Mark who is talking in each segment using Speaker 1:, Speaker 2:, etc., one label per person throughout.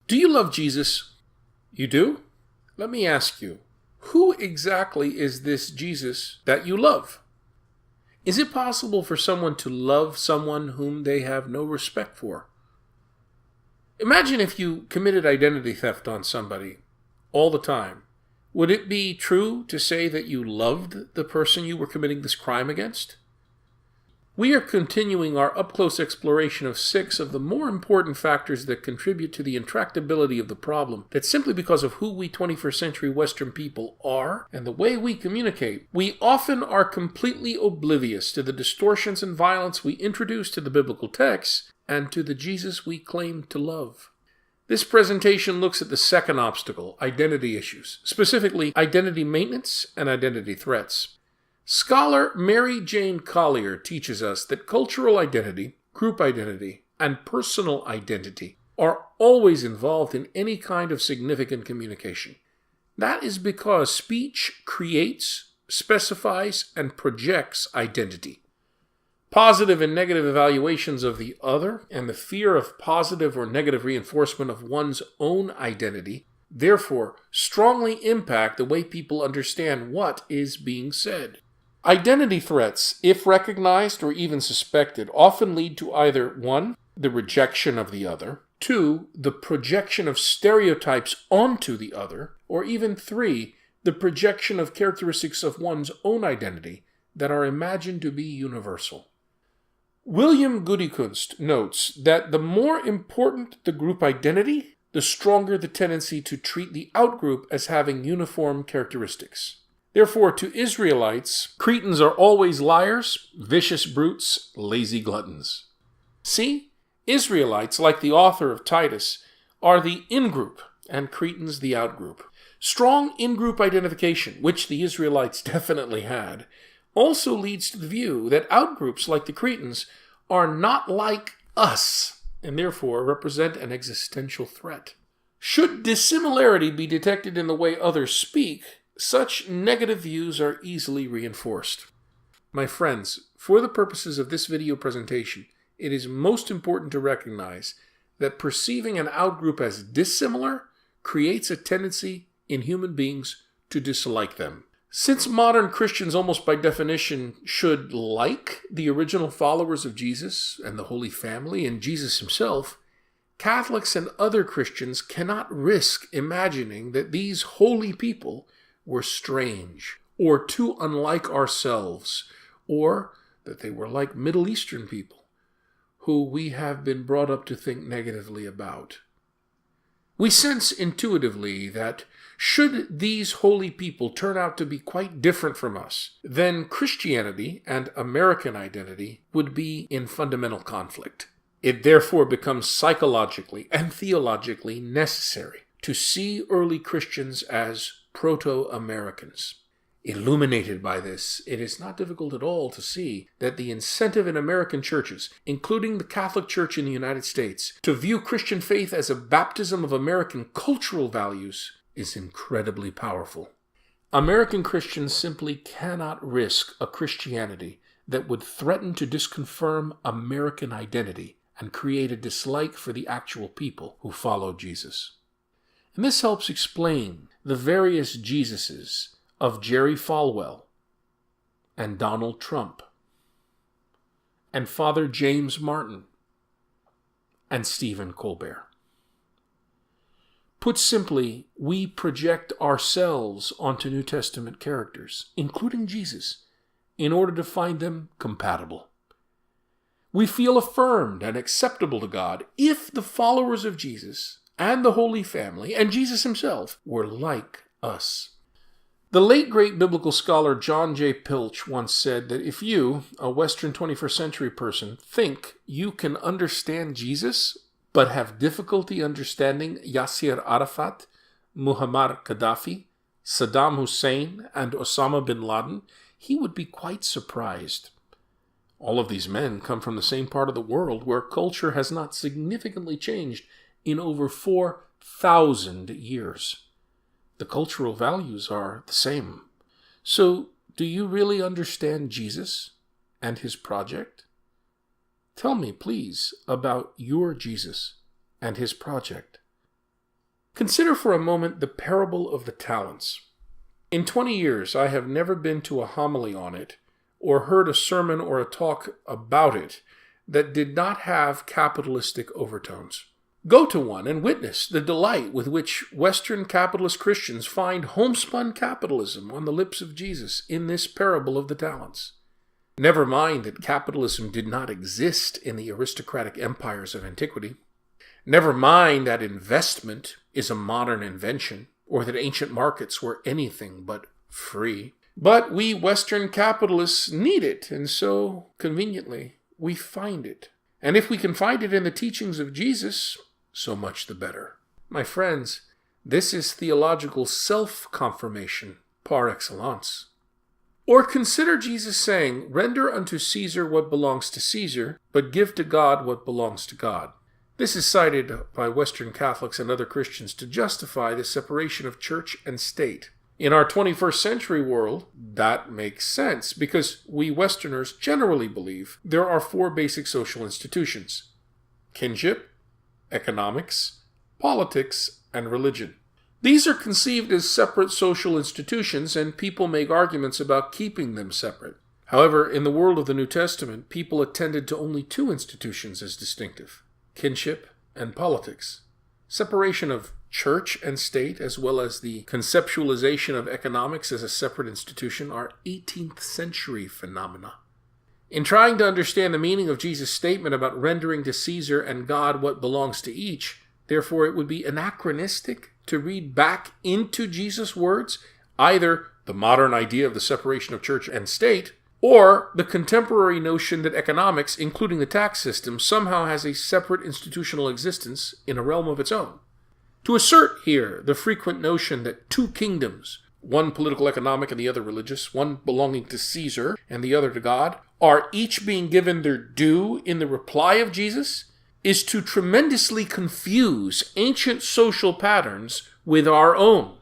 Speaker 1: Do you love Jesus? You do? Let me ask you, who exactly is this Jesus that you love? Is it possible for someone to love someone whom they have no respect for? Imagine if you committed identity theft on somebody all the time. Would it be true to say that you loved the person you were committing this crime against? We are continuing our up-close exploration of 6 of the more important factors that contribute to the intractability of the problem, that simply because of who we 21st century Western people are and the way we communicate, we often are completely oblivious to the distortions and violence we introduce to the biblical texts and to the Jesus we claim to love. This presentation looks at the second obstacle, identity issues, specifically identity maintenance and identity threats. Scholar Mary Jane Collier teaches us that cultural identity, group identity, and personal identity are always involved in any kind of significant communication. That is because speech creates, specifies, and projects identity. Positive and negative evaluations of the other and the fear of positive or negative reinforcement of one's own identity, therefore, strongly impact the way people understand what is being said. Identity threats, if recognized or even suspected, often lead to either 1. The rejection of the other, 2. The projection of stereotypes onto the other, or even 3. The projection of characteristics of one's own identity that are imagined to be universal. William Goodykunst notes that the more important the group identity, the stronger the tendency to treat the outgroup as having uniform characteristics. Therefore, to Israelites, Cretans are always liars, vicious brutes, lazy gluttons. See, Israelites, like the author of Titus, are the in-group, and Cretans the out-group. Strong in-group identification, which the Israelites definitely had, also leads to the view that out-groups like the Cretans are not like us, and therefore represent an existential threat. Should dissimilarity be detected in the way others speak, such negative views are easily reinforced. My friends, for the purposes of this video presentation, it is most important to recognize that perceiving an outgroup as dissimilar creates a tendency in human beings to dislike them. Since modern Christians almost by definition should like the original followers of Jesus and the Holy Family and Jesus himself, Catholics and other Christians cannot risk imagining that these holy people were strange, or too unlike ourselves, or that they were like Middle Eastern people, who we have been brought up to think negatively about. We sense intuitively that should these holy people turn out to be quite different from us, then Christianity and American identity would be in fundamental conflict. It therefore becomes psychologically and theologically necessary to see early Christians as proto-Americans. Illuminated by this, it is not difficult at all to see that the incentive in American churches, including the Catholic Church in the United States, to view Christian faith as a baptism of American cultural values is incredibly powerful. American Christians simply cannot risk a Christianity that would threaten to disconfirm American identity and create a dislike for the actual people who follow Jesus. And this helps explain the various Jesuses of Jerry Falwell and Donald Trump and Father James Martin and Stephen Colbert. Put simply, we project ourselves onto New Testament characters, including Jesus, in order to find them compatible. We feel affirmed and acceptable to God if the followers of Jesus and the Holy Family, and Jesus himself, were like us. The late great biblical scholar John J. Pilch once said that if you, a Western 21st century person, think you can understand Jesus, but have difficulty understanding Yasser Arafat, Muammar Gaddafi, Saddam Hussein, and Osama bin Laden, he would be quite surprised. All of these men come from the same part of the world where culture has not significantly changed in over 4,000 years. The cultural values are the same. So, do you really understand Jesus and his project? Tell me, please, about your Jesus and his project. Consider for a moment the parable of the talents. In 20 years, I have never been to a homily on it, or heard a sermon or a talk about it that did not have capitalistic overtones. Go to one and witness the delight with which Western capitalist Christians find homespun capitalism on the lips of Jesus in this parable of the talents. Never mind that capitalism did not exist in the aristocratic empires of antiquity. Never mind that investment is a modern invention, or that ancient markets were anything but free. But we Western capitalists need it, and so, conveniently, we find it. And if we can find it in the teachings of Jesus, so much the better. My friends, this is theological self-confirmation par excellence. Or consider Jesus saying, "Render unto Caesar what belongs to Caesar, but give to God what belongs to God." This is cited by Western Catholics and other Christians to justify the separation of church and state. In our 21st century world, that makes sense because we Westerners generally believe there are 4 basic social institutions: kinship, economics, politics, and religion. These are conceived as separate social institutions, and people make arguments about keeping them separate. However, in the world of the New Testament, people attended to only 2 institutions as distinctive: kinship and politics. Separation of church and state, as well as the conceptualization of economics as a separate institution, are 18th century phenomena. In trying to understand the meaning of Jesus' statement about rendering to Caesar and God what belongs to each, therefore it would be anachronistic to read back into Jesus' words either the modern idea of the separation of church and state, or the contemporary notion that economics, including the tax system, somehow has a separate institutional existence in a realm of its own. To assert here the frequent notion that 2 kingdoms, one political economic and the other religious, one belonging to Caesar and the other to God, are each being given their due in the reply of Jesus, is to tremendously confuse ancient social patterns with our own.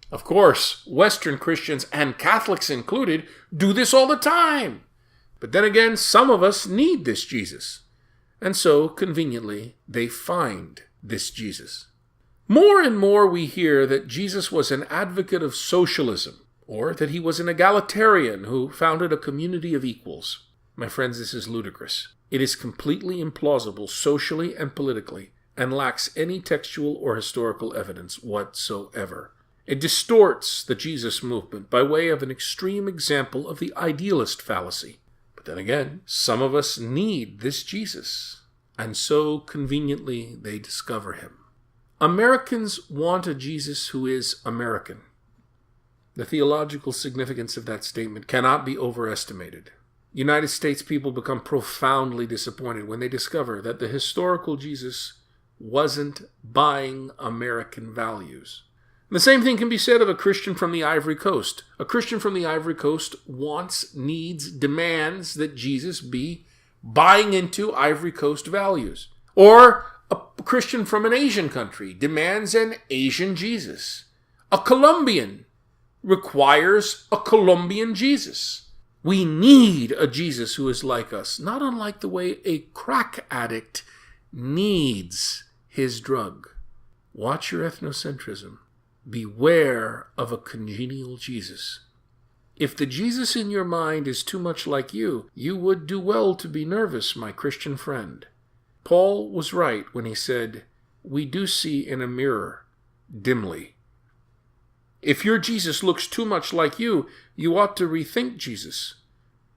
Speaker 1: Of course, Western Christians, and Catholics included, do this all the time. But then again, some of us need this Jesus. And so, conveniently, they find this Jesus. More and more we hear that Jesus was an advocate of socialism, or that he was an egalitarian who founded a community of equals. My friends, this is ludicrous. It is completely implausible socially and politically, and lacks any textual or historical evidence whatsoever. It distorts the Jesus movement by way of an extreme example of the idealist fallacy. But then again, some of us need this Jesus, and so conveniently they discover him. Americans want a Jesus who is American. The theological significance of that statement cannot be overestimated. United States people become profoundly disappointed when they discover that the historical Jesus wasn't buying American values. The same thing can be said of a Christian from the Ivory Coast. A Christian from the Ivory Coast wants, needs, demands that Jesus be buying into Ivory Coast values. Or a Christian from an Asian country demands an Asian Jesus. A Colombian requires a Colombian Jesus. We need a Jesus who is like us, not unlike the way a crack addict needs his drug. Watch your ethnocentrism. Beware of a congenial Jesus. If the Jesus in your mind is too much like you, you would do well to be nervous, my Christian friend. Paul was right when he said, "We do see in a mirror, dimly." If your Jesus looks too much like you, you ought to rethink Jesus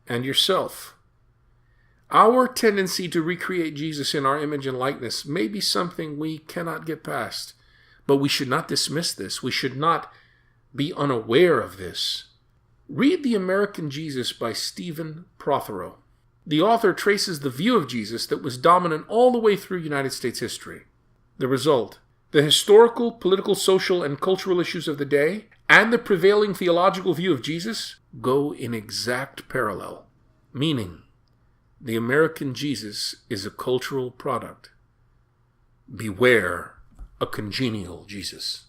Speaker 1: and yourself. Our tendency to recreate Jesus in our image and likeness may be something we cannot get past. But we should not dismiss this. We should not be unaware of this. Read The American Jesus by Stephen Prothero. The author traces the view of Jesus that was dominant all the way through United States history. The result: the historical, political, social, and cultural issues of the day and the prevailing theological view of Jesus go in exact parallel. Meaning, the American Jesus is a cultural product. Beware a congenial Jesus.